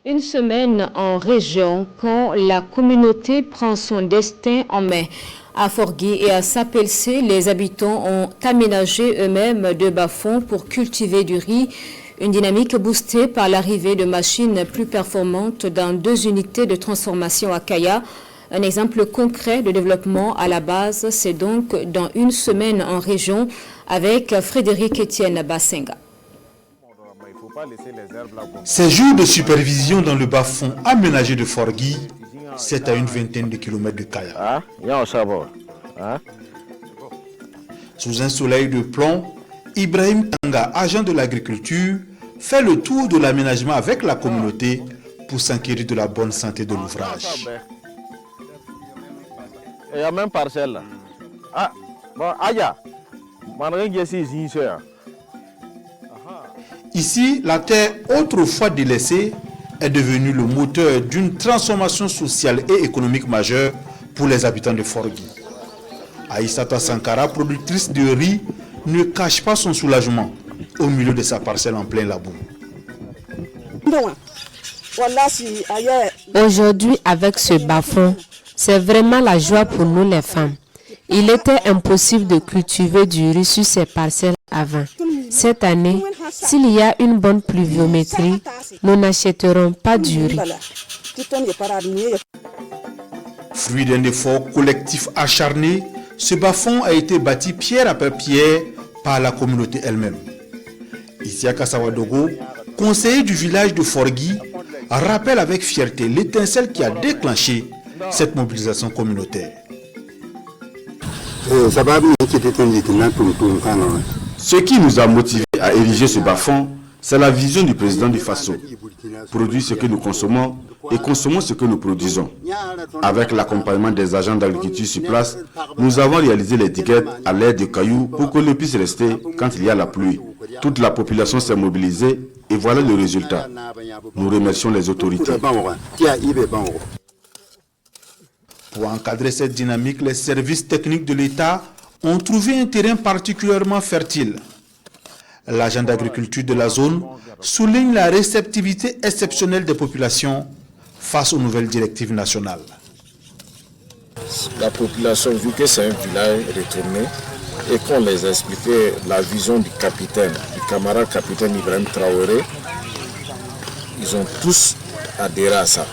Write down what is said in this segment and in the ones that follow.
Une semaine en région quand la communauté prend son destin en main. À Forgui et à Sapelcé, les habitants ont aménagé eux-mêmes de bas-fonds pour cultiver du riz. Une dynamique boostée par l'arrivée de machines plus performantes dans 2 unités de transformation à Kaya. Un exemple concret de développement à la base, c'est donc dans une semaine en région avec Frédéric Etienne Bassenga. Ces jours de supervision dans le bas-fond aménagé de Forgui, c'est à une vingtaine de kilomètres de Kaya. Sous un soleil de plomb, Ibrahim Tanga, agent de l'agriculture, fait le tour de l'aménagement avec la communauté pour s'inquiéter de la bonne santé de l'ouvrage. Il y a même parcelle là. Ici, la terre autrefois délaissée est devenue le moteur d'une transformation sociale et économique majeure pour les habitants de Forgui. Aïssata Sankara, productrice de riz, ne cache pas son soulagement au milieu de sa parcelle en plein labour. Aujourd'hui, avec ce bas-fond, c'est vraiment la joie pour nous les femmes. Il était impossible de cultiver du riz sur ces parcelles avant. Cette année, s'il y a une bonne pluviométrie, nous n'achèterons pas du riz. Fruit d'un effort collectif acharné, ce bas-fond a été bâti pierre après pierre par la communauté elle-même. Isiaka Sawadogo, conseiller du village de Forgui, rappelle avec fierté l'étincelle qui a déclenché cette mobilisation communautaire. Ce qui nous a motivés à ériger ce bas-fond, c'est la vision du président du Faso. Produire ce que nous consommons et consommons ce que nous produisons. Avec l'accompagnement des agents d'agriculture sur place, nous avons réalisé l'étiquette à l'aide de cailloux pour que l'eau puisse rester quand il y a la pluie. Toute la population s'est mobilisée et voilà le résultat. Nous remercions les autorités. Pour encadrer cette dynamique, les services techniques de l'État ont trouvé un terrain particulièrement fertile. L'agent d'agriculture de la zone souligne la réceptivité exceptionnelle des populations face aux nouvelles directives nationales. La population, vu que c'est un village retourné et qu'on les a expliqué la vision du capitaine, du camarade capitaine Ibrahim Traoré, ils ont tous adhéré à ça.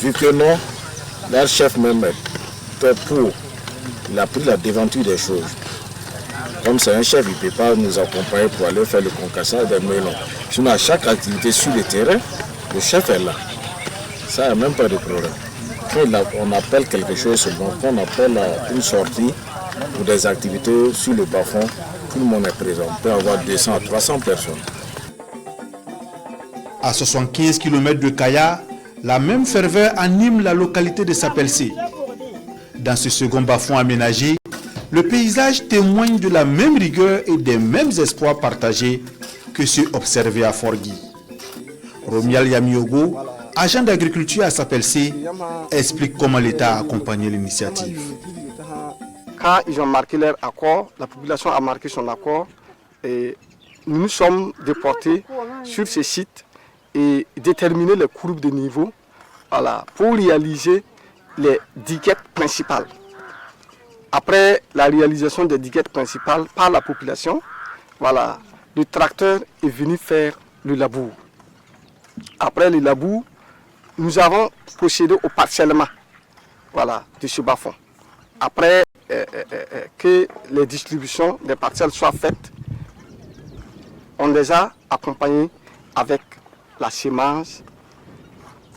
Vu que non, leur chef même était pour. Il a pris la déventure des choses. Comme c'est un chef, il ne peut pas nous accompagner pour aller faire le concassage des melons. Sinon, à chaque activité sur le terrain, le chef est là. Ça, il n'y a même pas de problème. Quand on appelle quelque chose, donc on appelle une sortie pour des activités sur le bas-fond, tout le monde est présent. On peut avoir 200 à 300 personnes. À 75 km de Kaya, la même ferveur anime la localité de Sapelcé. Dans ce second bas-fond aménagé, le paysage témoigne de la même rigueur et des mêmes espoirs partagés que ceux observés à Forgui. Romial Yamiogo, agent d'agriculture à Sapelcé, explique comment l'État a accompagné l'initiative. Quand ils ont marqué leur accord, la population a marqué son accord et nous nous sommes déportés sur ces sites et déterminer les courbes de niveau pour réaliser les diguettes principales. Après la réalisation des diguettes principales par la population, le tracteur est venu faire le labour. Après le labour, nous avons procédé au parcellement de ce bas-fond. Après que les distributions des parcelles soient faites, on les a accompagnés avec la semence,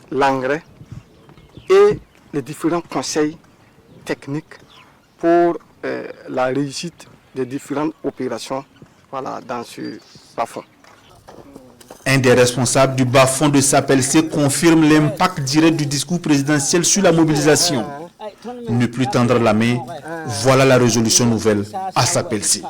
l'engrais et les différents conseils techniques pour la réussite des différentes opérations dans ce bas-fond. Un des responsables du bas-fond de Sapelcé confirme l'impact direct du discours présidentiel sur la mobilisation. Ne plus tendre la main, voilà la résolution nouvelle à Sapelcé.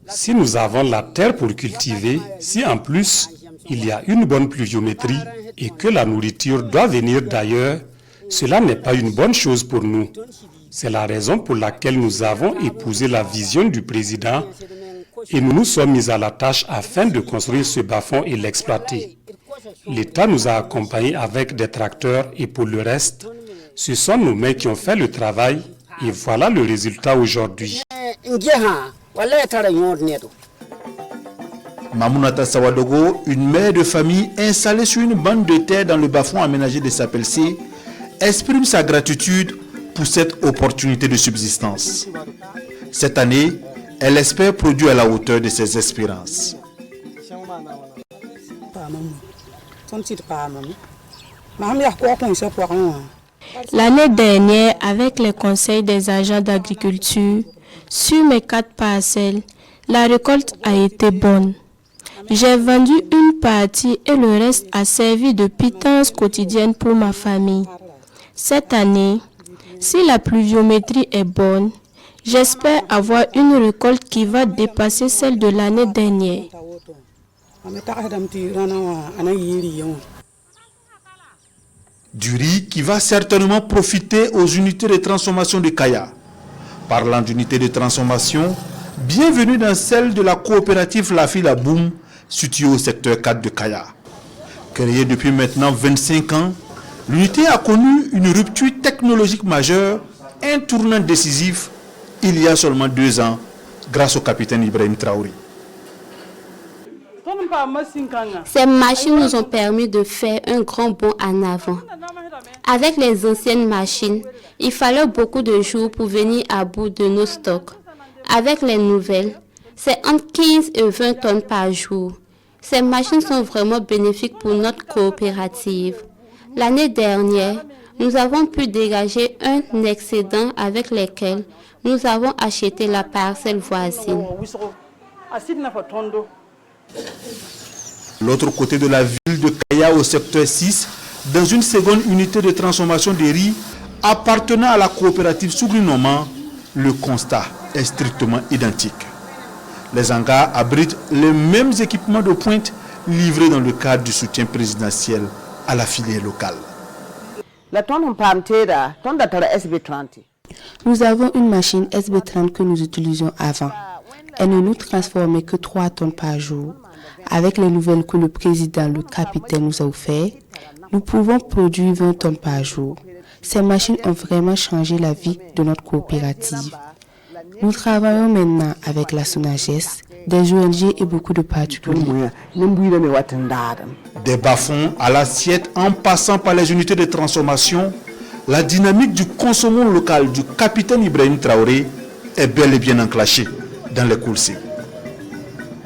Si nous avons la terre pour cultiver, si en plus il y a une bonne pluviométrie et que la nourriture doit venir d'ailleurs, cela n'est pas une bonne chose pour nous. C'est la raison pour laquelle nous avons épousé la vision du président et nous nous sommes mis à la tâche afin de construire ce bas-fond et l'exploiter. L'État nous a accompagnés avec des tracteurs et pour le reste, ce sont nos mains qui ont fait le travail et voilà le résultat aujourd'hui. Mamounata Sawadogo, une mère de famille installée sur une bande de terre dans le bas-fond aménagé de Sapelsi, exprime sa gratitude pour cette opportunité de subsistance. Cette année, elle espère produire à la hauteur de ses espérances. L'année dernière, avec les conseils des agents d'agriculture, sur mes 4 parcelles, la récolte a été bonne. J'ai vendu une partie et le reste a servi de pitance quotidienne pour ma famille. Cette année, si la pluviométrie est bonne, j'espère avoir une récolte qui va dépasser celle de l'année dernière. Du riz qui va certainement profiter aux unités de transformation de Kaya. Parlant d'unités de transformation, bienvenue dans celle de la coopérative La Fille à Boum, située au secteur 4 de Kaya. Créée depuis maintenant 25 ans, l'unité a connu une rupture technologique majeure, un tournant décisif il y a seulement 2 ans, grâce au capitaine Ibrahim Traoré. Ces machines nous ont permis de faire un grand bond en avant. Avec les anciennes machines, il fallait beaucoup de jours pour venir à bout de nos stocks. Avec les nouvelles, c'est entre 15 et 20 tonnes par jour. Ces machines sont vraiment bénéfiques pour notre coopérative. L'année dernière, nous avons pu dégager un excédent avec lequel nous avons acheté la parcelle voisine. L'autre côté de la ville de Kaya au secteur 6, dans une seconde unité de transformation de riz appartenant à la coopérative Sougri-Noman, le constat est strictement identique. Les hangars abritent les mêmes équipements de pointe livrés dans le cadre du soutien présidentiel à la filière locale. Nous avons une machine SB30 que nous utilisions avant. Elle ne nous transformait que 3 tonnes par jour. Avec les nouvelles que le président, le capitaine nous a offertes, nous pouvons produire 20 tonnes par jour. Ces machines ont vraiment changé la vie de notre coopérative. Nous travaillons maintenant avec la SONAGES, des ONG et beaucoup de particuliers. Des bas-fonds à l'assiette en passant par les unités de transformation, la dynamique du consommant local du capitaine Ibrahim Traoré est bel et bien enclenchée dans les courses.